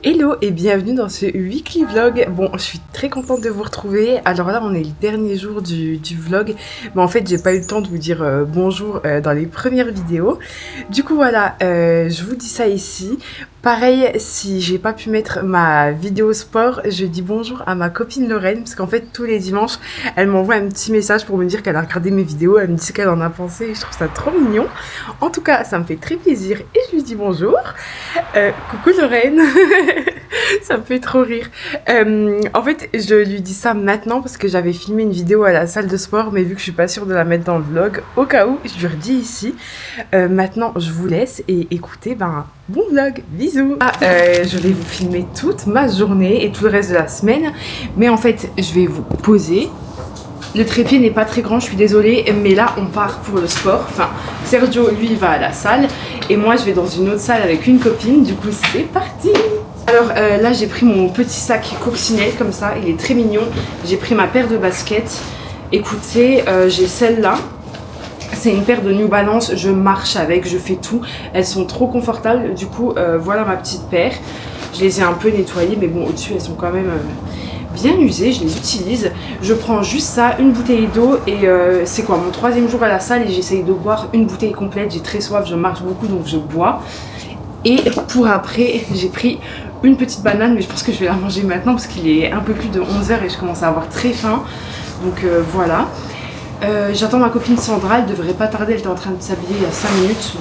Hello et bienvenue dans ce weekly vlog. Bon, je suis très contente de vous retrouver. Alors là, on est le dernier jour du vlog. Mais en fait, j'ai pas eu le temps de vous dire bonjour dans les premières vidéos. Du coup, voilà, je vous dis ça ici. Pareil, si j'ai pas pu mettre ma vidéo sport, je dis bonjour à ma copine Lorraine. Parce qu'en fait, tous les dimanches, elle m'envoie un petit message pour me dire qu'elle a regardé mes vidéos. Elle me dit ce qu'elle en a pensé et je trouve ça trop mignon. En tout cas, ça me fait très plaisir et je lui dis bonjour. Coucou Lorraine. Ça me fait trop rire. En fait, je lui dis ça maintenant parce que j'avais filmé une vidéo à la salle de sport, mais vu que je suis pas sûre de la mettre dans le vlog, au cas où, je lui redis ici. Maintenant, je vous laisse et écoutez, bon vlog, bisous. Je vais vous filmer toute ma journée et tout le reste de la semaine, mais en fait, je vais vous poser. Le trépied n'est pas très grand, je suis désolée, mais là on part pour le sport. Enfin, Sergio, lui, il va à la salle et moi je vais dans une autre salle avec une copine. Du coup, c'est parti. Alors là, j'ai pris mon petit sac coccinelle comme ça, il est très mignon. J'ai pris ma paire de baskets. Écoutez, j'ai celle-là. C'est une paire de New Balance, je marche avec, je fais tout. Elles sont trop confortables, du coup, voilà ma petite paire. Je les ai un peu nettoyées, mais bon, au-dessus, elles sont quand même bien usées, je les utilise. Je prends juste ça, une bouteille d'eau et c'est quoi, mon 3e jour à la salle et j'essaye de boire une bouteille complète. J'ai très soif, je marche beaucoup, donc je bois. Et pour après, j'ai pris une petite banane, mais je pense que je vais la manger maintenant parce qu'il est un peu plus de 11h et je commence à avoir très faim. Donc voilà. J'attends ma copine Sandra, elle devrait pas tarder, elle était en train de s'habiller il y a 5 minutes.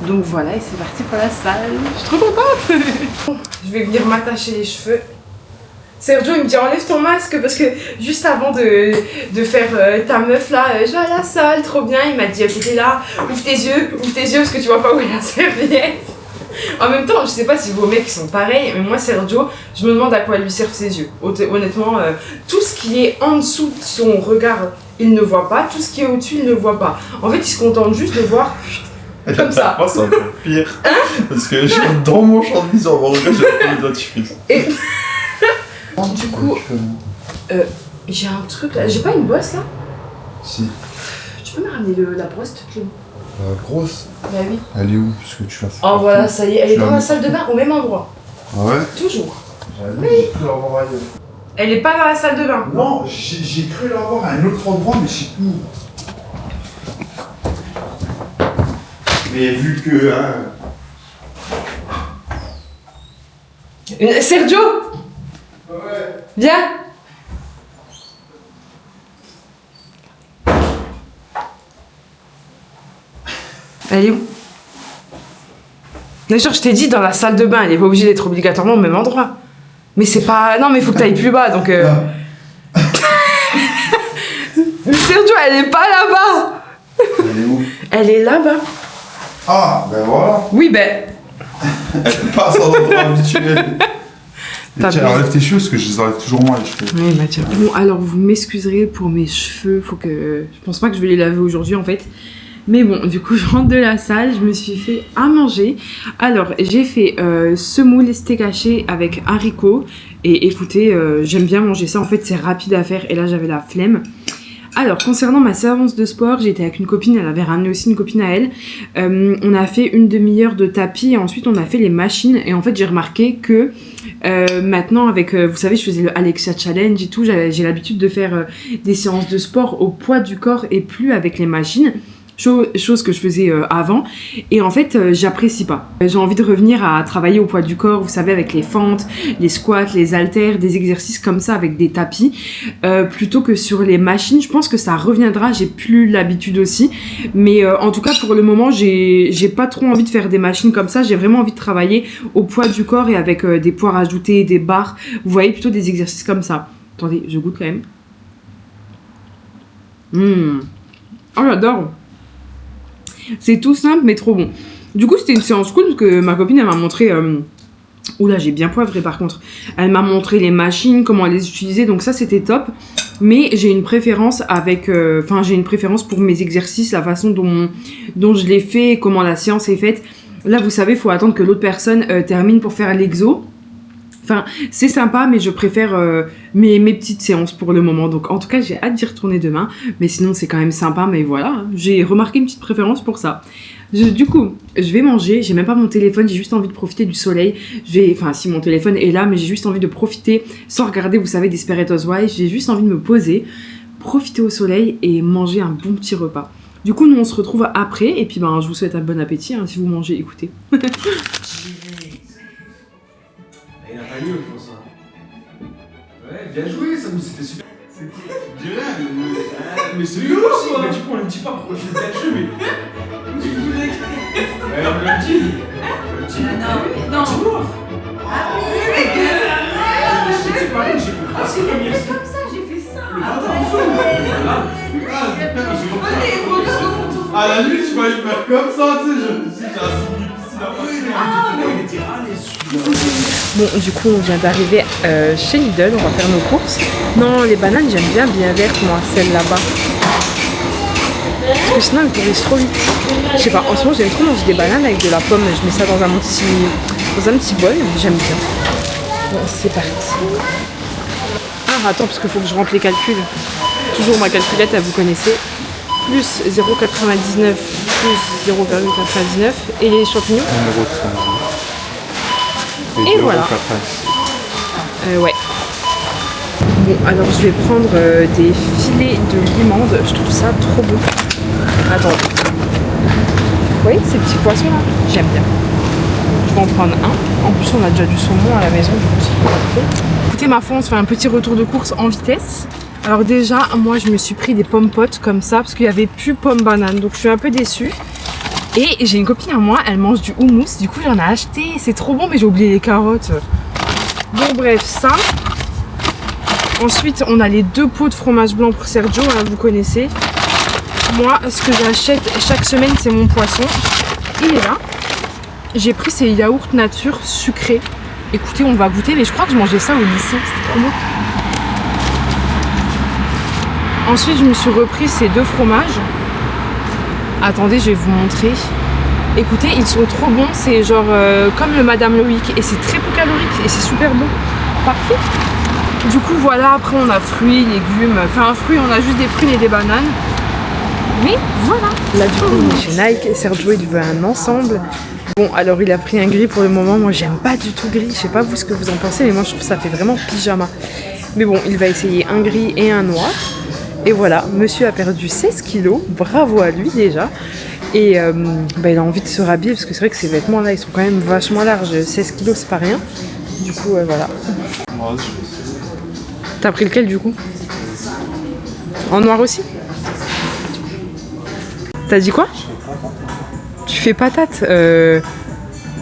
Donc voilà, et c'est parti pour la salle. Je suis trop contente. Bon, je vais venir m'attacher les cheveux. Sergio, il me dit enlève ton masque parce que juste avant de faire ta meuf là, je vais à la salle, trop bien. Il m'a dit ok, t'es là, ouvre tes yeux parce que tu vois pas où est la serviette. En même temps, je sais pas si vos mecs sont pareils, mais moi Sergio, je me demande à quoi lui servent ses yeux. Honnêtement, tout ce qui est en dessous de son regard, il ne voit pas. Tout ce qui est au-dessus, il ne voit pas. En fait, il se contente juste de voir comme ça. Moi, c'est un peu pire. Parce que dans mon champ de vision, mon regard, j'ai un peu de dentifrice. Et du coup, j'ai un truc là. J'ai pas une bosse là? Si. Tu peux me ramener la brosse, s'il te plaît? La grosse? Bah oui. Elle est où? Puisque tu l'as fait. Oh voilà, ça y est, elle est dans la salle de bain au même endroit. Ah ouais? Toujours. J'ai cru l'avoir ailleurs. Elle est pas dans la salle de bain. Non, j'ai cru l'avoir à un autre endroit, mais je sais plus où. Mais vu que. Sergio! Ouais. Viens! Elle est où? D'ailleurs, je t'ai dit dans la salle de bain, elle est pas obligée d'être obligatoirement au même endroit. Mais c'est pas. Non, mais il faut que t'ailles plus bas donc. Mais Sergio, elle est pas là-bas! Elle est où? Elle est là-bas. Ah, ben voilà. Oui, ben. Elle passe à l'endroit habituel. Et tiens, enlève tes cheveux parce que je les enlève toujours moins les cheveux. Oui, Mathieu. Bon, alors vous m'excuserez pour mes cheveux. Faut que. Je pense pas que je vais les laver aujourd'hui en fait. Mais bon, du coup, je rentre de la salle, je me suis fait à manger. Alors, j'ai fait semoule steak haché avec haricots. Et écoutez, j'aime bien manger ça. En fait, c'est rapide à faire. Et là, j'avais la flemme. Alors, concernant ma séance de sport, j'étais avec une copine. Elle avait ramené aussi une copine à elle. On a fait une demi-heure de tapis. Et ensuite, on a fait les machines. Et en fait, j'ai remarqué que maintenant, avec, vous savez, je faisais le Alexia Challenge et tout. J'ai l'habitude de faire des séances de sport au poids du corps et plus avec les machines. Chose que je faisais avant et en fait j'apprécie pas. J'ai envie de revenir à travailler au poids du corps, vous savez, avec les fentes, les squats, les haltères, des exercices comme ça avec des tapis plutôt que sur les machines. Je pense que ça reviendra, j'ai plus l'habitude aussi, mais en tout cas pour le moment j'ai pas trop envie de faire des machines comme ça. J'ai vraiment envie de travailler au poids du corps et avec des poids rajoutés, des barres, vous voyez, plutôt des exercices comme ça. Attendez, je goûte quand même. Oh, j'adore. C'est tout simple mais trop bon. Du coup c'était une séance cool parce que ma copine elle m'a montré oula, j'ai bien poivré par contre. Elle m'a montré les machines, comment les utiliser, donc ça c'était top. Mais j'ai une préférence avec j'ai une préférence pour mes exercices, la façon dont je les fais, comment la séance est faite. Là vous savez, il faut attendre que l'autre personne termine pour faire l'exo. Enfin, c'est sympa, mais je préfère mes petites séances pour le moment. Donc, en tout cas, j'ai hâte d'y retourner demain. Mais sinon, c'est quand même sympa. Mais voilà, j'ai remarqué une petite préférence pour ça. Du coup, je vais manger. J'ai même pas mon téléphone. J'ai juste envie de profiter du soleil. Enfin, si mon téléphone est là, mais j'ai juste envie de profiter sans regarder, vous savez, Desperate Housewives. J'ai juste envie de me poser, profiter au soleil et manger un bon petit repas. Du coup, nous, on se retrouve après. Et puis, je vous souhaite un bon appétit. Hein, si vous mangez, écoutez. Il a pas lieu pour ça. Ouais, bien joué, ça, c'était super. Mais c'est lui aussi, mais du coup on le dit pas pourquoi tu le bien joué, mais. On le dit. Non. Dis-moi. C'est pareil, j'ai compris. C'est comme ça, j'ai fait ça. À la nuit, tu vas le faire comme ça, tu sais, j'ai un Bon, du coup, on vient d'arriver chez Lidl, on va faire nos courses. Non, les bananes, j'aime bien vertes, moi, celles là-bas. Parce que sinon, elles pourrissent trop vite. Je sais pas, en ce moment, j'aime trop manger des bananes avec de la pomme. Je mets ça dans un petit bol, j'aime bien. Bon, c'est parti. Ah, attends, parce qu'il faut que je rentre les calculs. Toujours ma calculette, vous connaissez. Plus 0,99 plus 0,99 et les champignons. 1,30 €. Et voilà. Ouais. Bon, alors je vais prendre des filets de limande. Je trouve ça trop bon. Attends. Vous voyez ces petits poissons là? J'aime bien. Je vais en prendre un. En plus, on a déjà du saumon à la maison. Écoutez, ma foi, on se fait un petit retour de course en vitesse. Alors déjà, moi, je me suis pris des pommes potes comme ça parce qu'il n'y avait plus pommes bananes. Donc, je suis un peu déçue. Et j'ai une copine à moi, elle mange du houmous. Du coup, j'en ai acheté. C'est trop bon, mais j'ai oublié les carottes. Bon, bref, ça. Ensuite, on a les 2 pots de fromage blanc pour Sergio, hein, vous connaissez. Moi, ce que j'achète chaque semaine, c'est mon poisson. Il est là. J'ai pris ces yaourts nature sucrés. Écoutez, on va goûter, mais je crois que je mangeais ça au lycée. C'était trop bon. Ensuite, je me suis repris ces 2 fromages. Attendez, je vais vous montrer. Écoutez, ils sont trop bons. C'est genre comme le Madame Loïc. Et c'est très peu calorique et c'est super bon. Parfait. Du coup, voilà. Après, on a fruits, légumes. Enfin, fruits, on a juste des prunes et des bananes. Mais voilà. Là, du coup, on est chez Nike. Sergio, il veut un ensemble. Bon, alors, il a pris un gris pour le moment. Moi, j'aime pas du tout gris. Je sais pas vous ce que vous en pensez, mais moi, je trouve que ça fait vraiment pyjama. Mais bon, il va essayer un gris et un noir. Et voilà, monsieur a perdu 16 kilos, bravo à lui déjà. Et il a envie de se rhabiller parce que c'est vrai que ces vêtements là, ils sont quand même vachement larges. 16 kilos, c'est pas rien. Du coup, voilà. T'as pris lequel du coup? En noir aussi? T'as dit quoi? Tu fais patate?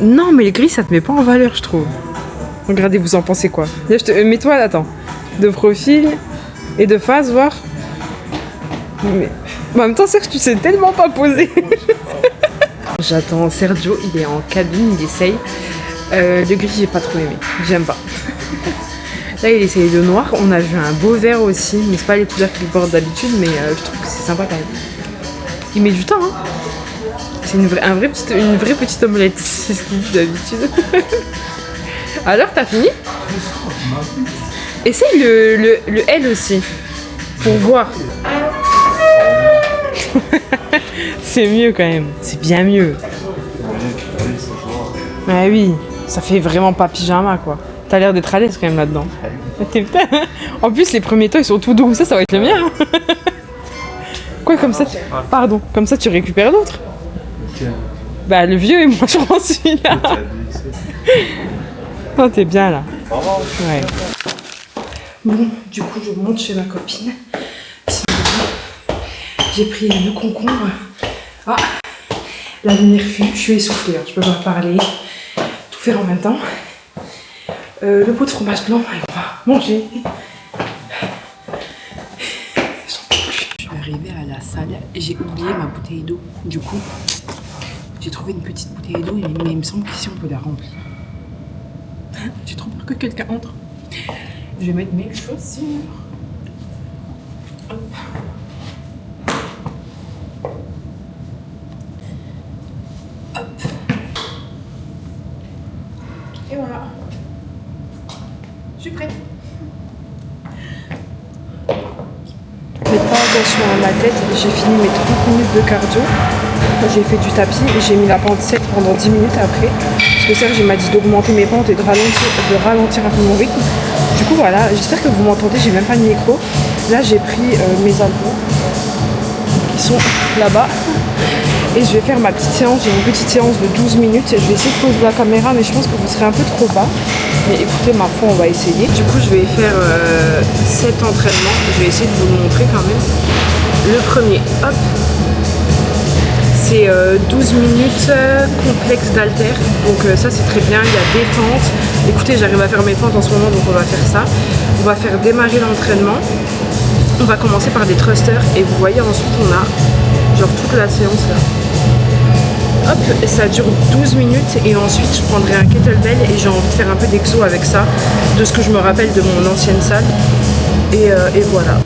Non, mais le gris, ça te met pas en valeur, je trouve. Regardez, vous en pensez quoi? Mets-toi là, attends. De profil et de face, voir. Mais en même temps, Serge, tu sais tellement pas poser. J'attends Sergio, il est en cabine, il essaye. Le gris, j'ai pas trop aimé, j'aime pas. Là, il essaye le noir. On a vu un beau vert aussi, mais c'est pas les couleurs qu'il porte d'habitude, mais je trouve que c'est sympa quand même. Il met du temps, hein. C'est une vraie petite omelette, c'est ce qu'il dit d'habitude. Alors, t'as fini? Essaye le L aussi, pour voir. C'est mieux quand même, c'est bien mieux. Ah oui, ça fait vraiment pas pyjama quoi. T'as l'air d'être à l'aise quand même là-dedans. En plus les premiers temps ils sont tout doux, ça va être le mien. Quoi comme ça Pardon, comme ça tu récupères l'autre. Bah le vieux et moi je prends celui-là. Oh t'es bien là. Ouais. Bon, du coup je monte chez ma copine. J'ai pris le concombre. Ah, la lumière fuit, je suis essoufflée, hein. Je peux pas parler, tout faire en même temps. Le pot de fromage blanc, et on va manger. Je suis arrivée à la salle et j'ai oublié ma bouteille d'eau. Du coup, j'ai trouvé une petite bouteille d'eau, mais il me semble qu'ici on peut la remplir. J'ai trop peur que quelqu'un entre. Je vais mettre mes chaussures. Hop. Hop. Et voilà. Je suis prête. Faites pas attention à ma tête, j'ai fini mes 30 minutes de cardio. J'ai fait du tapis et j'ai mis la pente 7 pendant 10 minutes après. Parce que Serge m'a dit d'augmenter mes pentes et de ralentir un peu mon rythme. Du coup voilà, j'espère que vous m'entendez, j'ai même pas de micro. Là j'ai pris mes albums qui sont là-bas. Et je vais faire ma petite séance, j'ai une petite séance de 12 minutes. Je vais essayer de poser la caméra mais je pense que vous serez un peu trop bas. Mais écoutez, ma foi, on va essayer. Du coup, je vais faire 7 entraînements. Je vais essayer de vous le montrer quand même. Le premier, hop, c'est 12 minutes complexe d'haltère. Donc ça, c'est très bien. Il y a des fentes. Écoutez, j'arrive à faire mes fentes en ce moment, donc on va faire ça. On va faire démarrer l'entraînement. On va commencer par des thrusters. Et vous voyez, ensuite, on a genre toute la séance là. Hop, ça dure 12 minutes et ensuite je prendrai un kettlebell et j'ai envie de faire un peu d'exo avec ça, de ce que je me rappelle de mon ancienne salle. Et voilà.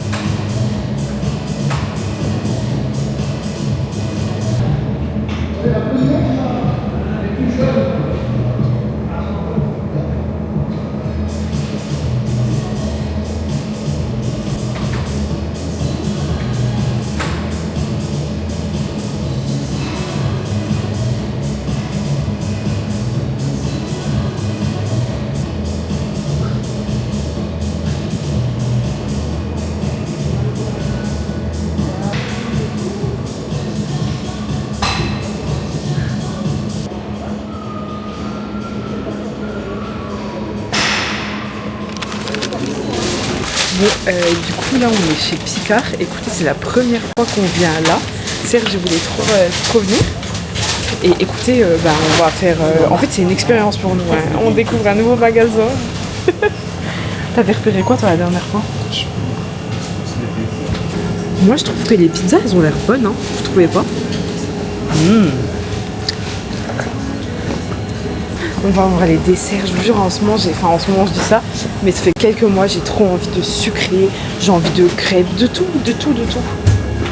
Bon, du coup là on est chez Picard. Écoutez, c'est la première fois qu'on vient là. Serge voulait trop venir. Et écoutez, on va faire... En fait c'est une expérience pour nous, hein. On découvre un nouveau magasin. T'avais repéré quoi toi la dernière fois? Moi je trouve que les pizzas elles ont l'air bonnes, hein. Vous trouvez pas? On va voir les desserts, je vous jure, en ce moment je dis ça, mais ça fait quelques mois, j'ai trop envie de sucré, j'ai envie de crêpes, de tout.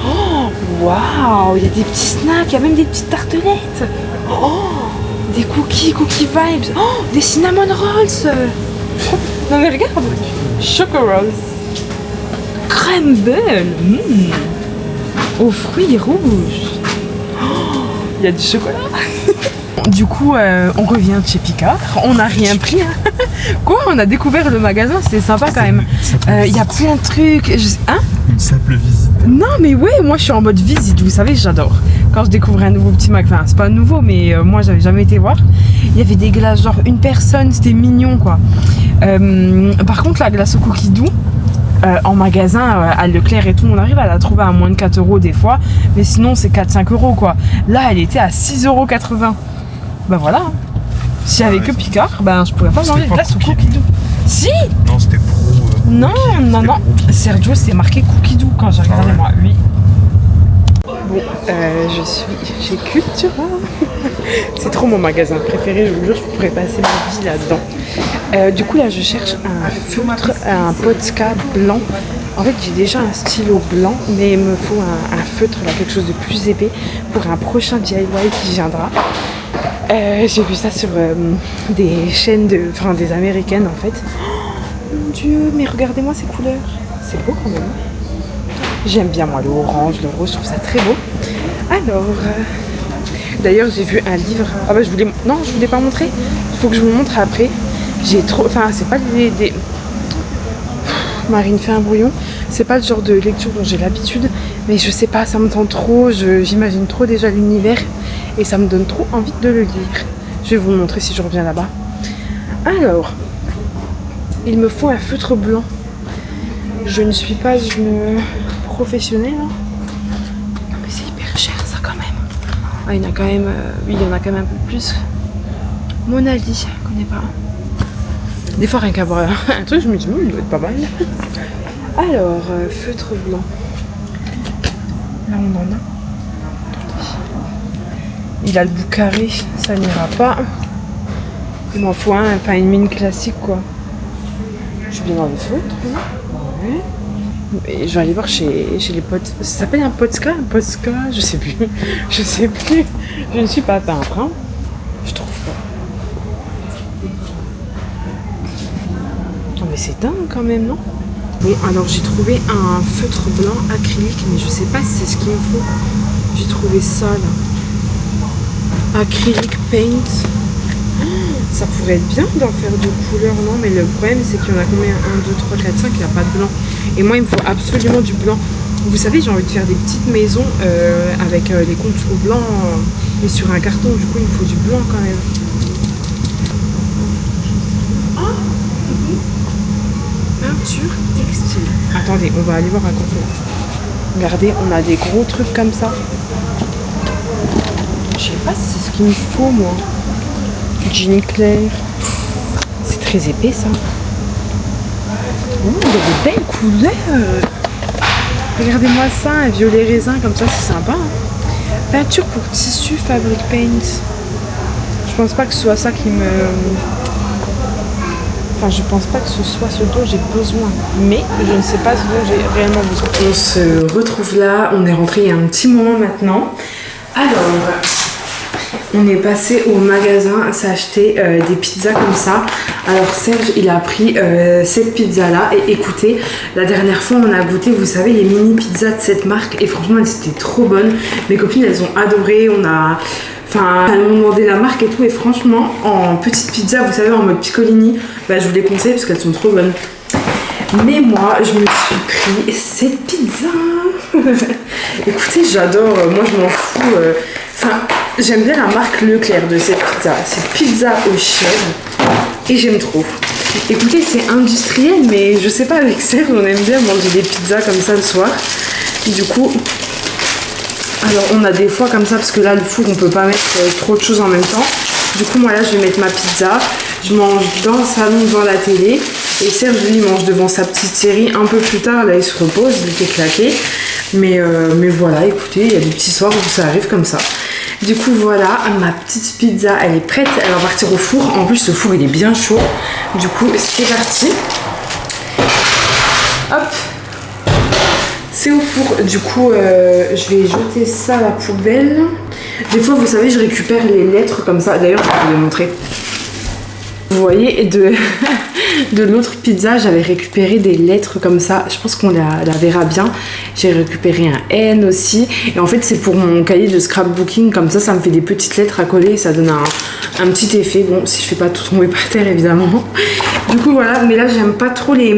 Oh, waouh, il y a des petits snacks, il y a même des petites tartelettes. Oh, des cookies vibes. Oh, des cinnamon rolls. Non mais regarde, choco rolls. Crumble, aux fruits rouges. Oh, il y a du chocolat. Du coup, on revient de chez Picard. On n'a rien pris. Hein. Quoi? On a découvert le magasin, c'était sympa quand même. Il y a plein de trucs. Hein? Une simple visite. Non, mais ouais, moi je suis en mode visite. Vous savez, j'adore. Quand je découvre un nouveau petit magasin, enfin, c'est pas nouveau, mais moi j'avais jamais été voir. Il y avait des glaces, genre une personne, c'était mignon quoi. Par contre, la glace au cookie doux. En magasin, à Leclerc et tout, on arrive à la trouver à moins de 4 € des fois, mais sinon c'est 4-5 € quoi. Là, elle était à 6,80 €. Bah voilà. Si j'avais que Picard, je pourrais pas manger de glace au cookie doux. Si. Non, c'était pro. Non. Sergio, c'était marqué cookie doux quand j'ai regardé moi. Oui. Bon, je suis chez Cultura. C'est trop mon magasin préféré, je vous jure, je pourrais passer ma vie là-dedans. Du coup, là, je cherche un feutre, un Posca blanc. En fait, j'ai déjà un stylo blanc, mais il me faut un feutre, là, quelque chose de plus épais pour un prochain DIY qui viendra. J'ai vu ça sur des chaînes des américaines en fait. Oh mon dieu, mais regardez-moi ces couleurs. C'est beau quand même. J'aime bien moi le orange, le rose, je trouve ça très beau. Alors, d'ailleurs j'ai vu un livre. Ah bah je voulais pas montrer. Il faut que je vous le montre après. J'ai trop... Enfin, c'est pas des... Marine fait un brouillon. C'est pas le genre de lecture dont j'ai l'habitude. Mais je sais pas, ça me tente trop. J'imagine trop déjà l'univers. Et ça me donne trop envie de le lire. Je vais vous le montrer si je reviens là-bas. Alors, il me faut un feutre blanc. Je ne suis pas une professionnelle. Mais c'est hyper cher ça quand même. Ah, il y en a quand même... oui, il y en a quand même un peu plus. Mona Lee, je connais pas. Des fois, rien qu'à voir un truc, je me dis, il doit être pas mal. Alors, feutre blanc. Là, on en a. Il a le bout carré, ça n'ira pas. Il m'en faut un, enfin une mine classique quoi. Je suis bien dans le feutre. Ouais. Et je vais aller voir chez les potes. Ça s'appelle un Posca, je sais plus. Je ne suis pas peintre, hein. Je trouve pas. mais c'est dingue quand même, non? Bon, alors j'ai trouvé un feutre blanc acrylique, mais je sais pas si c'est ce qu'il me faut. J'ai trouvé ça là. Acrylic paint. Ça pourrait être bien d'en faire de couleurs, non? Mais le problème, c'est qu'il y en a combien? 1, 2, 3, 4, 5, il n'y a pas de blanc. Et moi, il me faut absolument du blanc. Vous savez, j'ai envie de faire des petites maisons avec les contours blancs, mais sur un carton. Du coup, il me faut du blanc quand même. Ah, peinture textile. Attendez, on va aller voir à côté. Regardez, on a des gros trucs comme ça. Je sais pas si c'est ce qu'il me faut, moi. Jean clair. C'est très épais, ça. Oh, il y a de belles couleurs. Regardez-moi ça, un violet raisin, comme ça, c'est sympa. Hein. Peinture pour tissu, fabric paint. Je pense pas que ce soit ça qui me... Enfin, je pense pas que ce soit ce dont j'ai besoin. Mais je ne sais pas ce dont j'ai réellement besoin. On se retrouve là. On est rentré il y a un petit moment maintenant. Alors... On est passé au magasin s'acheter des pizzas comme ça. Alors Serge, il a pris cette pizza là. Et écoutez, la dernière fois on a goûté, vous savez, les mini pizzas de cette marque. Et franchement, elles étaient trop bonnes. Mes copines, elles ont adoré. Enfin, elles m'ont demandé la marque et tout. Et franchement, en petite pizza, vous savez, en mode piccolini, bah, je vous les conseille parce qu'elles sont trop bonnes. Mais moi, je me suis pris cette pizza. Écoutez, j'adore. Moi, je m'en fous. Enfin, j'aime bien la marque Leclerc de cette pizza. C'est pizza au chèvre. Et j'aime trop. Écoutez, c'est industriel, mais je sais pas, avec Serge, on aime bien manger des pizzas comme ça le soir. Du coup, alors on a des fois comme ça, parce que là, le four, on peut pas mettre trop de choses en même temps. Du coup, moi là, je vais mettre ma pizza. Je mange dans le salon, devant la télé. Et Serge, lui, mange devant sa petite série un peu plus tard. Là, il se repose, il était claqué. Mais voilà, écoutez, il y a des petits soirs où ça arrive comme ça. Du coup, voilà, ma petite pizza, elle est prête. Elle va partir au four. En plus, ce four, il est bien chaud. Du coup, c'est parti. Hop. C'est au four. Du coup, je vais jeter ça à la poubelle. Des fois, vous savez, je récupère les lettres comme ça. D'ailleurs, je vais vous les montrer. Vous voyez, de l'autre pizza, j'avais récupéré des lettres comme ça. Je pense qu'on la verra bien. J'ai récupéré un N aussi. Et en fait, c'est pour mon cahier de scrapbooking. Comme ça me fait des petites lettres à coller. Et ça donne un petit effet. Bon, si je fais pas tout tomber par terre, évidemment. Du coup, voilà. Mais là, j'aime pas trop les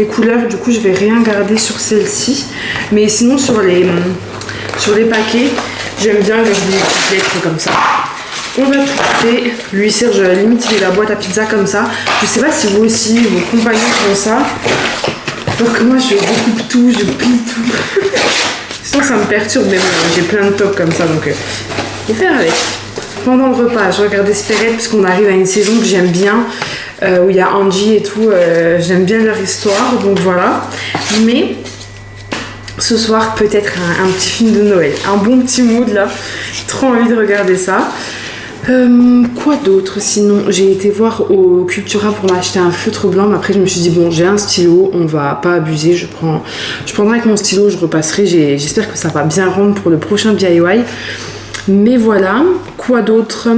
couleurs. Du coup, je vais rien garder sur celle-ci. Mais sinon, sur les paquets, j'aime bien garder des petites lettres comme ça. On va tester. Lui, Serge, limite, il a la boîte à pizza comme ça. Je sais pas si vous aussi, vos compagnons font ça. Alors que moi, je découpe tout, je plie tout. Sinon, ça me perturbe, mais bon, j'ai plein de tops comme ça, donc faut faire avec. Pendant le repas, je regarde Desperate parce qu'on arrive à une saison que j'aime bien, où il y a Angie et tout. J'aime bien leur histoire, donc voilà. Mais ce soir, peut-être un petit film de Noël. Un bon petit mood là. J'ai trop envie de regarder ça. Quoi d'autre sinon? J'ai été voir au Cultura pour m'acheter un feutre blanc, mais après je me suis dit bon, j'ai un stylo, on va pas abuser, je prendrai avec mon stylo, je repasserai, j'espère que ça va bien rendre pour le prochain DIY. Mais voilà, quoi d'autre?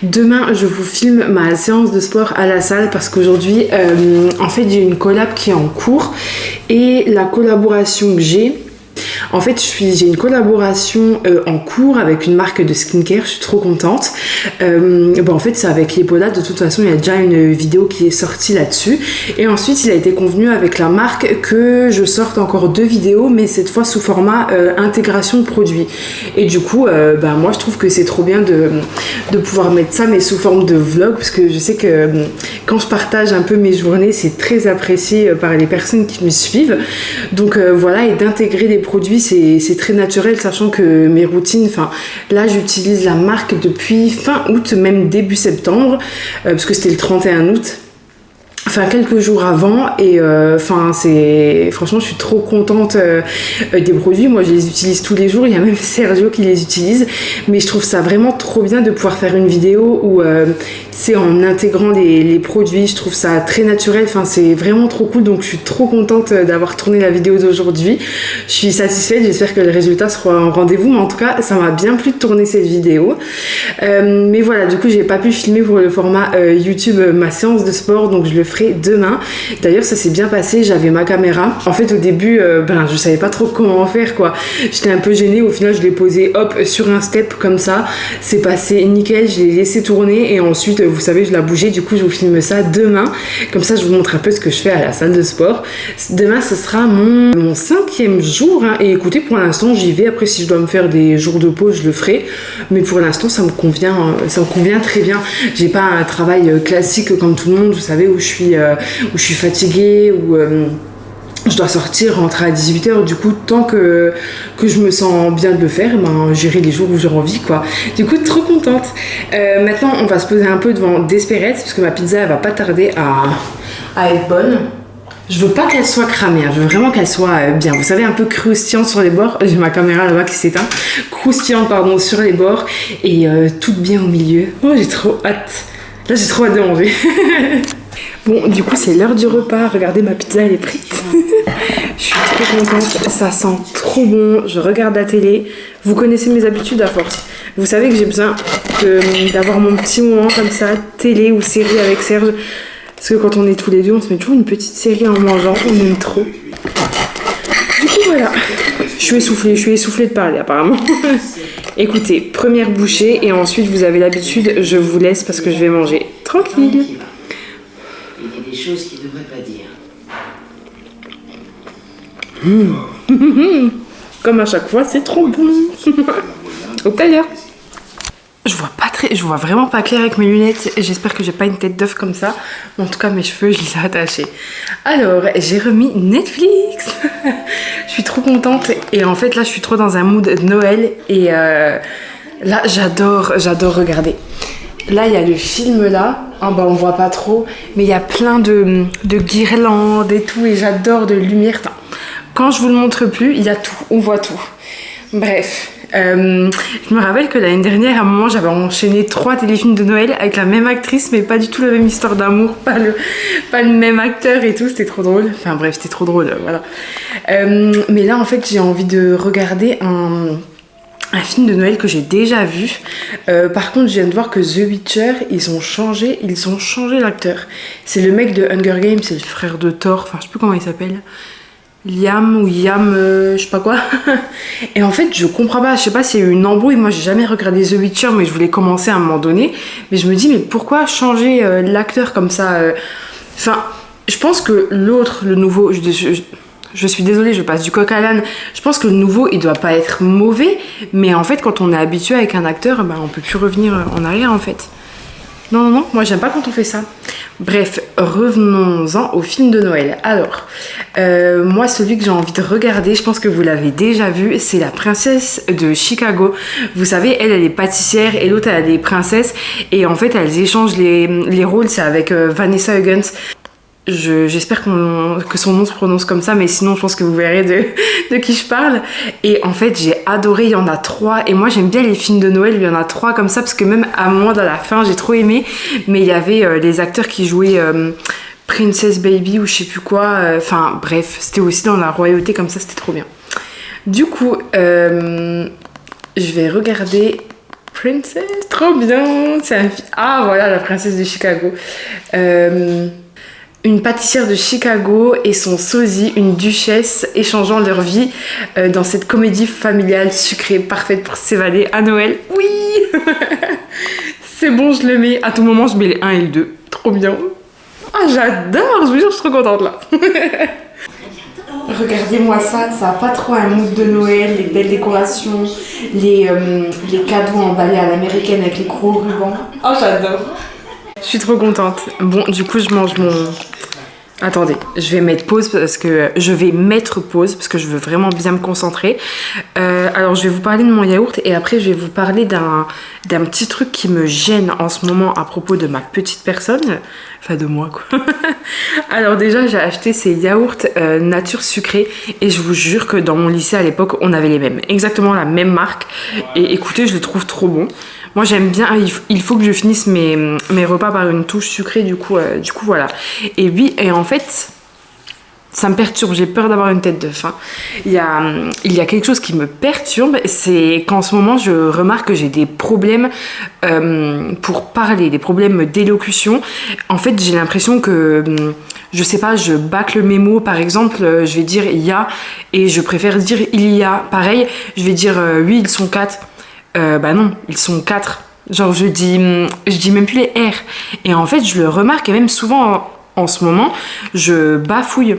Demain, je vous filme ma séance de sport à la salle parce qu'aujourd'hui, en fait, j'ai une collab qui est en cours et la collaboration que j'ai, en fait, j'ai une collaboration en cours avec une marque de skincare, je suis trop contente. En fait, c'est avec l'Epola, de toute façon, il y a déjà une vidéo qui est sortie là-dessus. Et ensuite, il a été convenu avec la marque que je sorte encore 2 vidéos, mais cette fois sous format intégration de produits. Et du coup, moi, je trouve que c'est trop bien de pouvoir mettre ça, mais sous forme de vlog, parce que je sais que quand je partage un peu mes journées, c'est très apprécié par les personnes qui me suivent. Donc voilà, et d'intégrer des produits, c'est très naturel, sachant que mes routines, là j'utilise la marque depuis fin août, même début septembre, parce que c'était le 31 août. Quelques jours avant, et franchement je suis trop contente des produits. Moi je les utilise tous les jours, il y a même Sergio qui les utilise, mais je trouve ça vraiment trop bien de pouvoir faire une vidéo où c'est en intégrant les produits, je trouve ça très naturel, c'est vraiment trop cool, donc je suis trop contente d'avoir tourné la vidéo d'aujourd'hui. Je suis satisfaite, j'espère que le résultat sera en rendez-vous, mais en tout cas ça m'a bien plu de tourner cette vidéo. Mais voilà, du coup j'ai pas pu filmer pour le format YouTube ma séance de sport, donc je le ferai ferai demain. D'ailleurs ça s'est bien passé, j'avais ma caméra. En fait au début je savais pas trop comment faire quoi. J'étais un peu gênée, au final je l'ai posé hop sur un step comme ça. C'est passé nickel, je l'ai laissé tourner et ensuite vous savez je l'ai bougé. Du coup je vous filme ça demain. Comme ça je vous montre un peu ce que je fais à la salle de sport. Demain ce sera mon 5e jour hein. Et écoutez pour l'instant j'y vais. Après si je dois me faire des jours de pause je le ferai. Mais pour l'instant ça me convient très bien. J'ai pas un travail classique comme tout le monde, vous savez, où je suis fatiguée, où je dois sortir, rentrer à 18h. Du coup, tant que je me sens bien de le faire, j'irai les jours où j'ai envie, quoi. Du coup, trop contente. Maintenant, on va se poser un peu devant Desperate, parce que ma pizza, elle va pas tarder à être bonne. Je veux pas qu'elle soit cramée, hein. Je veux vraiment qu'elle soit bien. Vous savez, un peu croustillante sur les bords. J'ai ma caméra là-bas qui s'éteint. Croustillante, pardon, sur les bords. Et toute bien au milieu. Oh, j'ai trop hâte. Là, j'ai trop hâte de manger. Bon, du coup, c'est l'heure du repas. Regardez, ma pizza, elle est prête. Je suis trop contente. Ça sent trop bon. Je regarde la télé. Vous connaissez mes habitudes à force. Vous savez que j'ai besoin d'avoir mon petit moment comme ça, télé ou série avec Serge. Parce que quand on est tous les deux, on se met toujours une petite série en mangeant. On aime trop. Du coup, voilà. Je suis essoufflée de parler, apparemment. Écoutez, première bouchée. Et ensuite, vous avez l'habitude, je vous laisse parce que je vais manger tranquille. Il y a des choses qu'il ne devrait pas dire. Comme à chaque fois, c'est trop bon. Au tout à l'heure. Je vois vraiment pas clair avec mes lunettes. J'espère que j'ai pas une tête d'œuf comme ça. En tout cas, mes cheveux, je les ai attachés. Alors, j'ai remis Netflix. Je suis trop contente. Et en fait, là, je suis trop dans un mood Noël. Et là, j'adore regarder. Là, il y a le film là. On voit pas trop. Mais il y a plein de guirlandes et tout. Et j'adore de lumière. Enfin, quand je vous le montre plus, il y a tout. On voit tout. Bref. Je me rappelle que l'année dernière, à un moment, j'avais enchaîné 3 téléfilms de Noël avec la même actrice, mais pas du tout la même histoire d'amour, pas le même acteur et tout. C'était trop drôle. Enfin bref, c'était trop drôle, voilà. Mais là, en fait, j'ai envie de regarder un film de Noël que j'ai déjà vu. Par contre, je viens de voir que The Witcher, ils ont changé l'acteur. C'est le mec de Hunger Games, c'est le frère de Thor. Enfin, je sais plus comment il s'appelle. Liam, je sais pas quoi. Et en fait, je comprends pas, je sais pas s'il y a eu une embrouille. Moi, j'ai jamais regardé The Witcher, mais je voulais commencer à un moment donné. Mais je me dis, mais pourquoi changer l'acteur comme ça Enfin, je pense que l'autre, le nouveau, je suis désolée, je passe du coq à l'âne. Je pense que le nouveau, il doit pas être mauvais. Mais en fait, quand on est habitué avec un acteur, on peut plus revenir en arrière, en fait. Non, moi j'aime pas quand on fait ça. Bref, revenons-en au film de Noël. Alors, moi celui que j'ai envie de regarder, je pense que vous l'avez déjà vu, c'est La Princesse de Chicago. Vous savez, elle est pâtissière et l'autre elle est princesse. Et en fait, elles échangent les rôles, c'est avec Vanessa Hudgens. J'espère que son nom se prononce comme ça, mais sinon je pense que vous verrez de qui je parle. Et en fait j'ai adoré, il y en a 3 et moi j'aime bien les films de Noël, il y en a 3 comme ça parce que même à un moment dans la fin j'ai trop aimé, mais il y avait les acteurs qui jouaient Princess Baby ou je sais plus quoi, enfin bref, c'était aussi dans la royauté comme ça, c'était trop bien. Du coup je vais regarder Princess, trop bien, ah voilà, La Princesse de Chicago. Une pâtissière de Chicago et son sosie, une duchesse, échangeant leur vie dans cette comédie familiale sucrée, parfaite pour s'évader à Noël. Oui. C'est bon, je le mets. À tout moment, je mets les 1 et le 2. Trop bien. Ah, j'adore, je vous jure, je suis trop contente là. Regardez-moi ça a pas trop un mood de Noël, les belles décorations, les cadeaux emballés à l'américaine avec les gros rubans. Oh, j'adore. Je suis trop contente. Bon, du coup, je mange mon... Attendez, je vais mettre pause parce que je veux vraiment bien me concentrer. Alors, je vais vous parler de mon yaourt et après, je vais vous parler d'un petit truc qui me gêne en ce moment à propos de ma petite personne. Enfin, de moi, quoi. Alors déjà, j'ai acheté ces yaourts nature sucrée et je vous jure que dans mon lycée à l'époque, on avait les mêmes. Exactement la même marque. Et écoutez, je les trouve trop bons. Moi j'aime bien, il faut que je finisse mes repas par une touche sucrée, du coup voilà. Et oui, et en fait, Ça me perturbe, j'ai peur d'avoir une tête d'œuf. Hein. Il y a quelque chose qui me perturbe, c'est qu'en ce moment, je remarque que j'ai des problèmes pour parler, des problèmes d'élocution. En fait, j'ai l'impression que, je sais pas, je bâcle mes mots. Par exemple, je vais dire « il y a » et je préfère dire « il y a ». Pareil, je vais dire « oui, ils sont 4 ». Bah non, ils sont 4. Genre, je dis même plus les R. Et en fait, je le remarque, et même souvent... En ce moment, je bafouille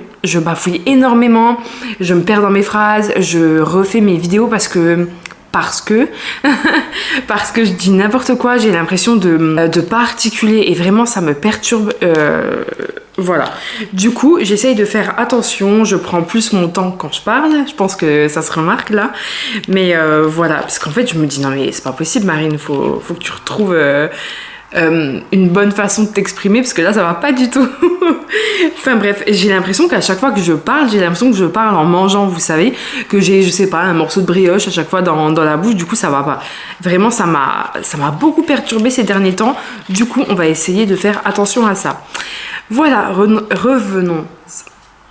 énormément, je me perds dans mes phrases, je refais mes vidéos parce que je dis n'importe quoi, j'ai l'impression de pas articuler et vraiment ça me perturbe. Voilà. Du coup, j'essaye de faire attention, je prends plus mon temps quand je parle, je pense que ça se remarque là. Mais voilà, parce qu'en fait, je me dis non mais c'est pas possible Marine, faut que tu retrouves... une bonne façon de t'exprimer parce que là ça va pas du tout. Enfin bref, j'ai l'impression qu'à chaque fois que je parle, j'ai l'impression que je parle en mangeant, vous savez, que j'ai, je sais pas, un morceau de brioche à chaque fois dans la bouche, du coup ça va pas. Vraiment ça m'a beaucoup perturbé ces derniers temps, du coup on va essayer de faire attention à ça. Voilà, revenons.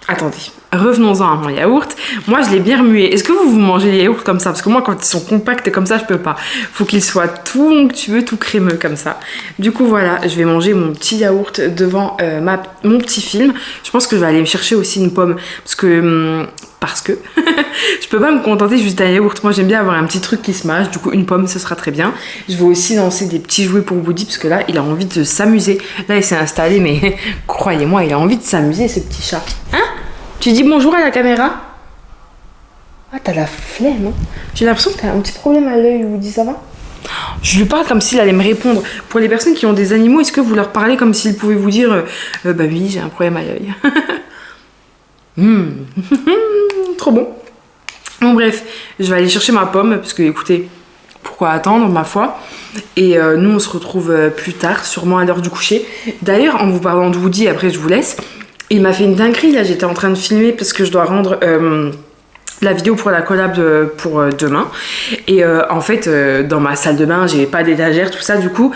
Attendez, revenons-en à mon yaourt. Moi, je l'ai bien remué. Est-ce que vous mangez les yaourts comme ça? Parce que moi, quand ils sont compacts comme ça, je peux pas. Faut qu'ils soient tout onctueux, tout crémeux comme ça. Du coup, voilà, je vais manger mon petit yaourt devant mon petit film. Je pense que je vais aller me chercher aussi une pomme. Parce que je peux pas me contenter juste d'un yaourt. Moi, j'aime bien avoir un petit truc qui se mâche. Du coup, une pomme, ce sera très bien. Je vais aussi lancer des petits jouets pour Woody parce que là, il a envie de s'amuser. Là, il s'est installé, mais croyez-moi, il a envie de s'amuser, ce petit chat. Hein? Tu dis bonjour à la caméra? Ah, t'as la flemme, hein? J'ai l'impression que t'as un petit problème à l'œil, Woody, ça va? Je lui parle comme s'il allait me répondre. Pour les personnes qui ont des animaux, est-ce que vous leur parlez comme s'ils pouvaient vous dire bah oui, j'ai un problème à l'œil. Trop bon. Bon bref, je vais aller chercher ma pomme parce que écoutez, pourquoi attendre ma foi. Et nous on se retrouve plus tard, sûrement à l'heure du coucher. D'ailleurs, en vous parlant de Woody, après je vous laisse, il m'a fait une dinguerie là, j'étais en train de filmer parce que je dois rendre la vidéo pour la collab pour demain. Et en fait, dans ma salle de bain, j'ai pas d'étagère, tout ça. Du coup,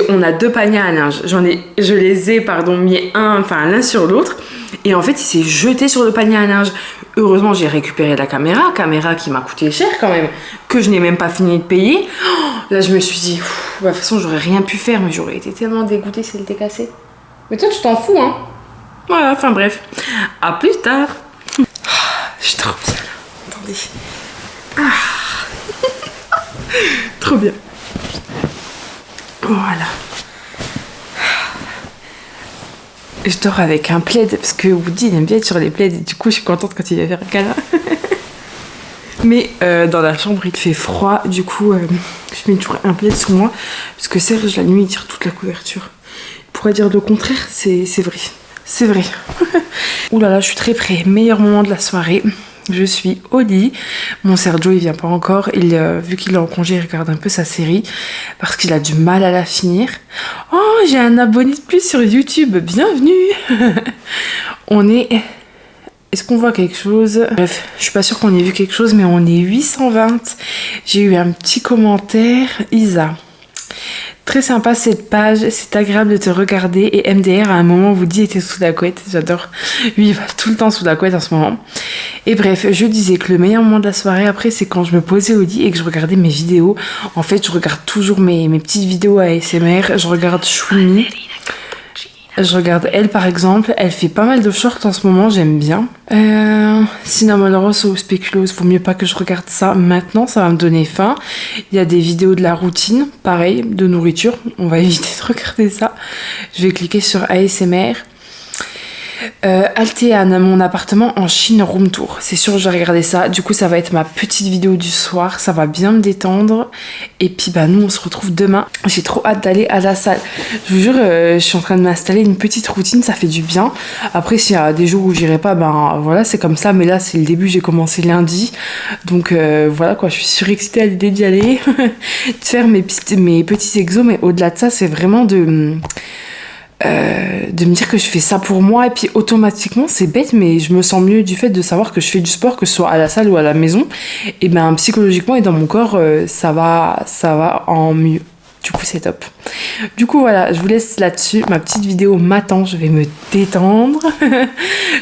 on a 2 paniers à linge. Je les ai mis l'un sur l'autre. Et en fait, il s'est jeté sur le panier à linge. Heureusement, j'ai récupéré la caméra qui m'a coûté cher quand même, que je n'ai même pas fini de payer. Là, je me suis dit, de toute façon, j'aurais rien pu faire, mais j'aurais été tellement dégoûtée si elle était cassée. Mais toi, tu t'en fous, hein? Voilà, enfin bref. À plus tard. Je suis trop bien. Attendez. Trop bien. Voilà. Je dors avec un plaid parce que Woody il aime bien être sur les plaids et du coup je suis contente quand il va faire un câlin. Mais dans la chambre il fait froid, du coup je mets toujours un plaid sous moi parce que Serge la nuit il tire toute la couverture. Il pourrait dire le contraire, c'est vrai. C'est vrai. Ouh là là, je suis très près. Meilleur moment de la soirée. Je suis au lit. Mon Sergio, il vient pas encore. Vu qu'il est en congé, il regarde un peu sa série parce qu'il a du mal à la finir. Oh, j'ai un abonné de plus sur YouTube. Bienvenue. Est-ce qu'on voit quelque chose? Bref, je suis pas sûre qu'on ait vu quelque chose, mais on est 820. J'ai eu un petit commentaire. Isa. Très sympa cette page, c'est agréable de te regarder. Et MDR à un moment vous dit était sous la couette, j'adore. Lui il va tout le temps sous la couette en ce moment. Et bref, je disais que le meilleur moment de la soirée après c'est quand je me posais au lit et que je regardais mes vidéos. En fait je regarde toujours mes petites vidéos ASMR, je regarde Shumi. Je regarde elle par exemple, elle fait pas mal de shorts en ce moment, j'aime bien. Cinnamon Roll ou Spéculoos, vaut mieux pas que je regarde ça maintenant, ça va me donner faim. Il y a des vidéos de la routine, pareil, de nourriture, on va éviter de regarder ça. Je vais cliquer sur ASMR. Altean, mon appartement en Chine room tour. C'est sûr, je vais regarder ça. Du coup, ça va être ma petite vidéo du soir. Ça va bien me détendre. Et puis, nous, on se retrouve demain. J'ai trop hâte d'aller à la salle. Je vous jure, je suis en train de m'installer une petite routine. Ça fait du bien. Après, s'il y a des jours où j'irai pas, voilà, c'est comme ça. Mais là, c'est le début. J'ai commencé lundi. Donc, voilà quoi. Je suis surexcitée à l'idée d'y aller. De faire mes petits exos. Mais au-delà de ça, c'est vraiment de me dire que je fais ça pour moi et puis automatiquement c'est bête mais je me sens mieux du fait de savoir que je fais du sport, que ce soit à la salle ou à la maison, et psychologiquement et dans mon corps ça va en mieux. Du coup, c'est top. Du coup, voilà, je vous laisse là-dessus. Ma petite vidéo m'attend, je vais me détendre.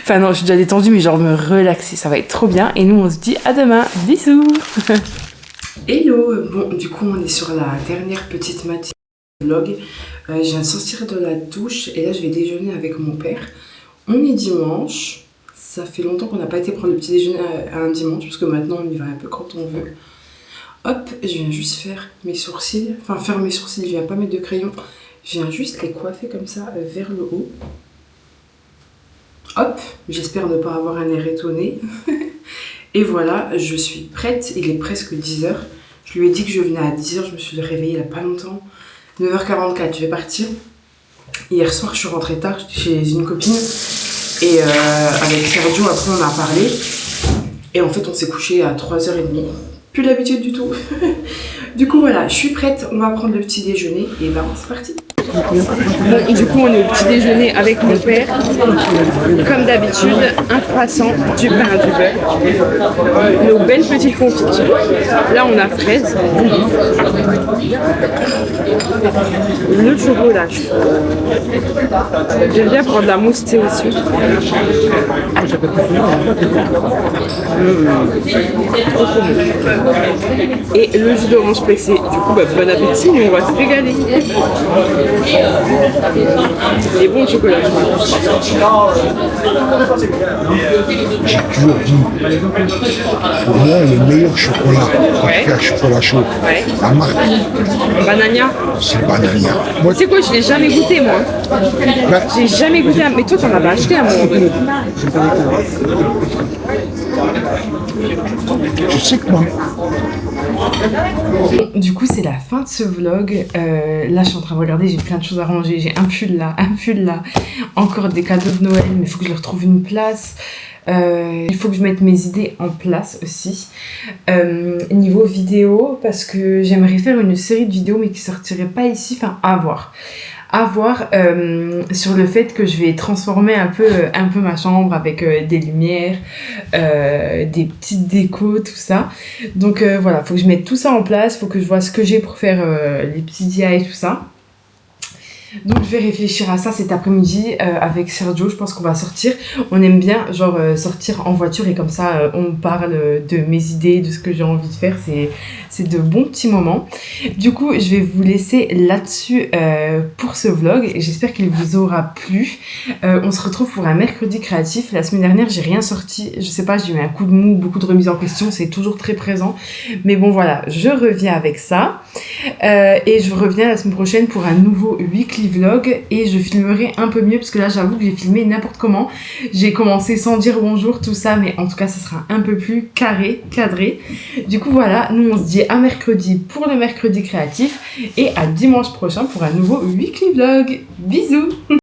Enfin non, je suis déjà détendue, mais genre me relaxer, ça va être trop bien. Et nous, on se dit à demain. Bisous. Hello. Bon, du coup, on est sur la dernière petite matinée du vlog. Je viens de sortir de la douche et là, je vais déjeuner avec mon père. On est dimanche. Ça fait longtemps qu'on n'a pas été prendre le petit déjeuner à un dimanche, parce que maintenant, on y va un peu quand on veut. Hop, je viens juste faire mes sourcils. Enfin, faire mes sourcils, je viens pas mettre de crayon. Je viens juste les coiffer comme ça vers le haut. Hop, j'espère ne pas avoir un air étonné. Et voilà, je suis prête. Il est presque 10h. Je lui ai dit que je venais à 10h. Je me suis réveillée il n'y a pas longtemps. 9h44, je vais partir. Hier soir, je suis rentrée tard chez une copine. Et avec Sergio, après, on a parlé. Et en fait, on s'est couché à 3h30. Plus l'habitude du tout. Du coup voilà, je suis prête, on va prendre le petit déjeuner et ben c'est parti. Bon, du coup on est au petit déjeuner avec mon père. Comme d'habitude, un croissant, du pain, du beurre, nos belles petites confitures. Là on a fraise, le chocolat. J'aime bien prendre la mousse thé aussi. Ah, je peux pas finir. Trop bon. Et le jus d'orange pressé. Du coup, bah, bon appétit, on va se régaler. Les bons chocolats. J'ai toujours dit, pour moi, le meilleur chocolat, pour faire chocolat chaud, la marque, Banania. c'est Banania. Moi, Tu sais quoi, je l'ai jamais goûté moi. ben, J'ai jamais goûté. Mais toi, t'en as pas acheté à un moment donné. je sais que moi, Du coup, c'est la fin de ce vlog. Là, je suis en train de regarder, j'ai plein de choses à ranger. J'ai un pull là, encore des cadeaux de Noël, mais il faut que je leur trouve une place. Il faut que je mette mes idées en place aussi. Niveau vidéo, parce que j'aimerais faire une série de vidéos, mais qui sortirait pas ici, enfin, à voir. Sur le fait que je vais transformer un peu ma chambre avec des lumières, des petites décos, tout ça. Donc voilà, faut que je mette tout ça en place, faut que je vois ce que j'ai pour faire les petits DIY et tout ça. Donc je vais réfléchir à ça cet après-midi avec Sergio, je pense qu'on va sortir. On aime bien genre sortir en voiture et comme ça on parle de mes idées, de ce que j'ai envie de faire, c'est de bons petits moments. Du coup je vais vous laisser là-dessus pour ce vlog et j'espère qu'il vous aura plu. On se retrouve pour un mercredi créatif. La semaine dernière j'ai rien sorti, je sais pas, j'ai eu un coup de mou, beaucoup de remises en question, c'est toujours très présent. Mais bon voilà, je reviens avec ça et je reviens la semaine prochaine pour un nouveau weekly vlog et je filmerai un peu mieux parce que là j'avoue que j'ai filmé n'importe comment. J'ai commencé sans dire bonjour tout ça, mais en tout cas ça sera un peu plus carré, cadré. Du coup voilà, nous on se dit à mercredi pour le mercredi créatif et à dimanche prochain pour un nouveau weekly vlog. Bisous.